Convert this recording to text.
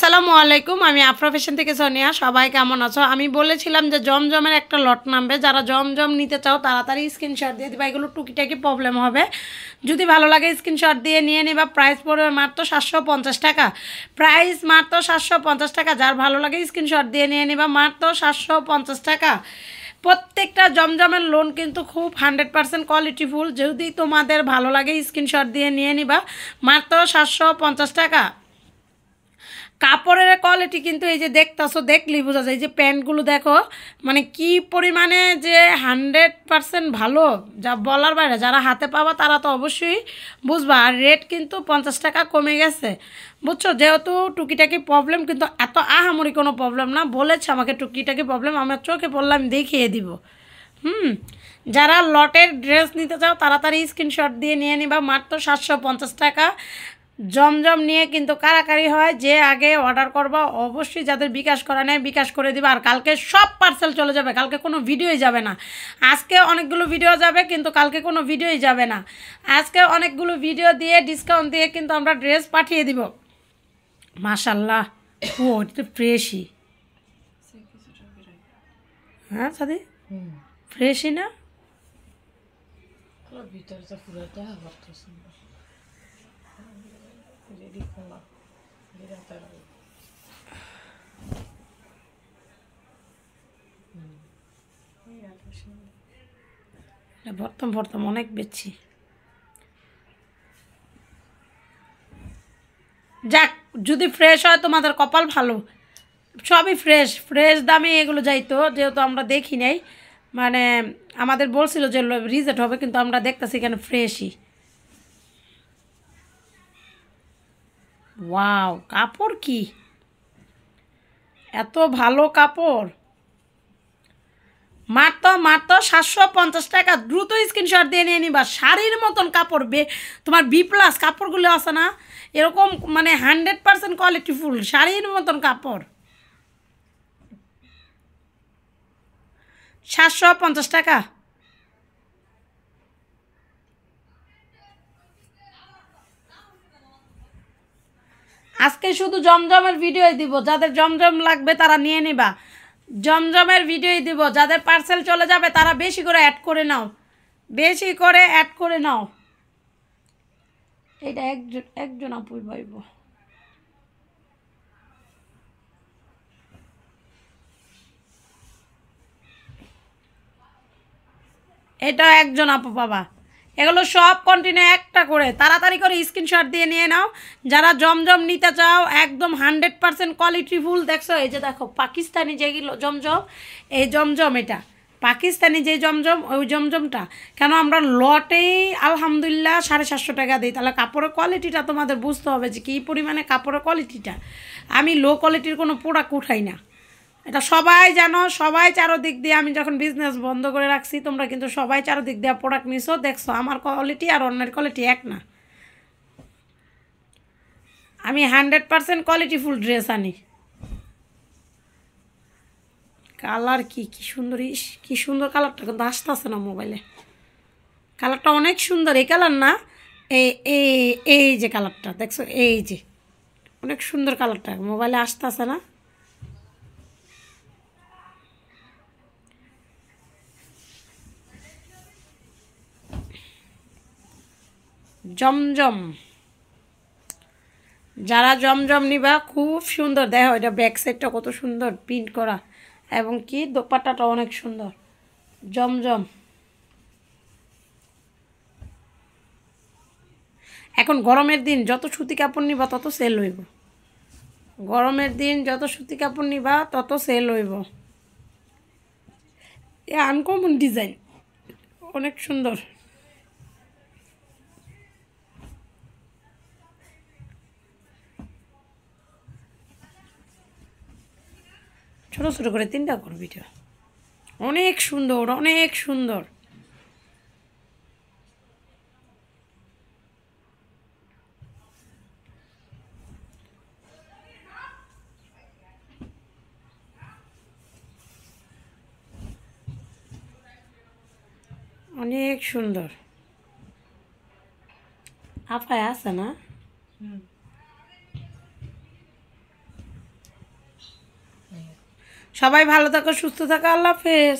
আসসালামু আলাইকুম, আমি আফরা ফ্যাশন থেকে সোনিয়া। সবাই কেমন আছো? আমি বলেছিলাম যে জমজমের একটা লট নামবে, যারা জমজম নিতে চাও তাড়াতাড়ি স্ক্রিনশট দিয়ে দিবা। এগুলো টুকিটাকি প্রবলেম হবে, যদি ভালো লাগে স্ক্রিনশট দিয়ে নিয়ে নিবা। প্রাইস পড়বে মাত্র 750 টাকা। প্রাইস মাত্র 750 টাকা। যার ভালো লাগে স্ক্রিনশট দিয়ে নিয়ে নিবা, মাত্র 750 টাকা। প্রত্যেকটা জমজমের লোন কিন্তু খুব 100% কোয়ালিটিফুল। যদি তোমাদের ভালো লাগে স্ক্রিনশট দিয়ে নিয়ে নিবা, মাত্র 750 টাকা। কাপড়ের কোয়ালিটি কিন্তু এই যে দেখতেছো, দেখলেই বোঝা যায়। যে প্যান্টগুলো দেখো, মানে কি পরিমাণে যে 100% ভালো, যা বলার বাইরে। যারা হাতে পাবা তারা তো অবশ্যই বুঝবা। আর রেট কিন্তু 50 টাকা কমে গেছে, বুঝছো। যেহেতু টুকিটাকি প্রবলেম, কিন্তু এত আহামরি কোনো প্রবলেম না। বলেছে আমাকে টুকিটাকি প্রবলেম, আমার চোখে বললাম দেখিয়ে দিব। যারা লটের ড্রেস নিতে চাও তাড়াতাড়ি স্ক্রিনশট দিয়ে নিয়ে নিবা, মাত্র 750 টাকা। জমজম নিয়ে কিন্তু কারাকারি হয়। যে আগে অর্ডার করবা অবশ্যই, যাদের বিকাশ করা নেয় বিকাশ করে দিবা। আর কালকে সব পার্সেল চলে যাবে, কালকে কোনো ভিডিওই যাবে না। আজকে অনেকগুলো ভিডিও যাবে, কিন্তু কালকে কোনো ভিডিওই যাবে না। আজকে অনেকগুলো ভিডিও দিয়ে ডিসকাউন্ট দিয়ে কিন্তু আমরা ড্রেস পাঠিয়ে দিব। মাশাল্লাহ, ও এটা তো ফ্রেশই। হ্যাঁ সাদি, ফ্রেশই না? ভিতরটা পুরোটা করতেছে রেডি করা ভরতম ভরতম অনেক বেশি। যাক, যদি ফ্রেশ হয় তোমাদের কপাল ভালো। সবই ফ্রেশ ফ্রেশ দামে এগুলো যাইতো, যেহেতু আমরা দেখি নাই। মানে আমাদের বলছিল যে রিজেক্ট হবে, কিন্তু আমরা দেখতেছি এখানে ফ্রেশই। ওয়াও, কাপড় কি এত ভালো কাপড়! মাত্র মাত্র 750 টাকা। দ্রুত স্ক্রিনশট দিয়ে নিয়ে নিবা। শাড়ির মতন কাপড়, তোমার B+ কাপড়গুলো আছে না, এরকম মানে 100% কোয়ালিটিফুল শাড়ির মতন কাপড়। 750 টাকা। আজকে শুধু জমজমের ভিডিওই দিব, যাদের জমজম লাগবে তারা নিয়ে নিবা। জমজমের ভিডিওই দিব, যাদের পার্সেল চলে যাবে তারা বেশি করে অ্যাড করে নাও, বেশি করে অ্যাড করে নাও। এটা একজন একজন আপুই পাইব। এটা একজন আপু পাবা। এগুলো সব কন্টিনিউ একটা করে, তাড়াতাড়ি করে স্ক্রিনশট দিয়ে নিয়ে নাও। যারা জমজম নিতে চাও একদম 100% কোয়ালিটিফুল। দেখছো, এই যে দেখো পাকিস্তানি যেগুলো জমজম, এই জমজম এটা পাকিস্তানি যে জমজম, ওই জমজমটা। কেন আমরা লটেই আলহামদুলিল্লাহ 750 টাকা দিই। তাহলে কাপড়ের কোয়ালিটিটা তোমাদের বুঝতে হবে যে কী পরিমাণে কাপড়ের কোয়ালিটিটা। আমি লো কোয়ালিটির কোনো প্রোডাক্ট উঠাই না, এটা সবাই জানো। সবাই চারোদিক দিয়ে, আমি যখন বিজনেস বন্ধ করে রাখছি তোমরা কিন্তু সবাই চারোদিক দিয়ে প্রোডাক্ট নিছো, দেখছো আমার কোয়ালিটি আর অন্যের কোয়ালিটি এক না। আমি 100% কোয়ালিটিফুল ড্রেস আনি। কালার কি কি সুন্দর, ইস কি সুন্দর কালারটা, কিন্তু আসতেছে না মোবাইলে। কালারটা অনেক সুন্দর। এই কালার না, এই এই এই যে কালারটা দেখছো, এই যে অনেক সুন্দর কালারটা, মোবাইলে আসতেছে না। জমজম, যারা জমজম নিবা খুব সুন্দর। দেখো এটা ব্যাক সাইডটা কত সুন্দর প্রিন্ট করা, এবং কি দোপাট্টাটা অনেক সুন্দর। জমজম এখন গরমের দিন যত সুতি কাপড় নিবা তত সেল হইব। গরমের দিন যত সুতি কাপড় নিবা তত সেল হইব। এ আনকমন ডিজাইন, অনেক সুন্দর। ছোটো ছোটো করে 3টা করবি, এটা অনেক সুন্দর, অনেক সুন্দর। অনেক সুন্দর। আপায় আছে না? সবাই ভালো থাকো, সুস্থ থাকো, আল্লাহ হাফেজ।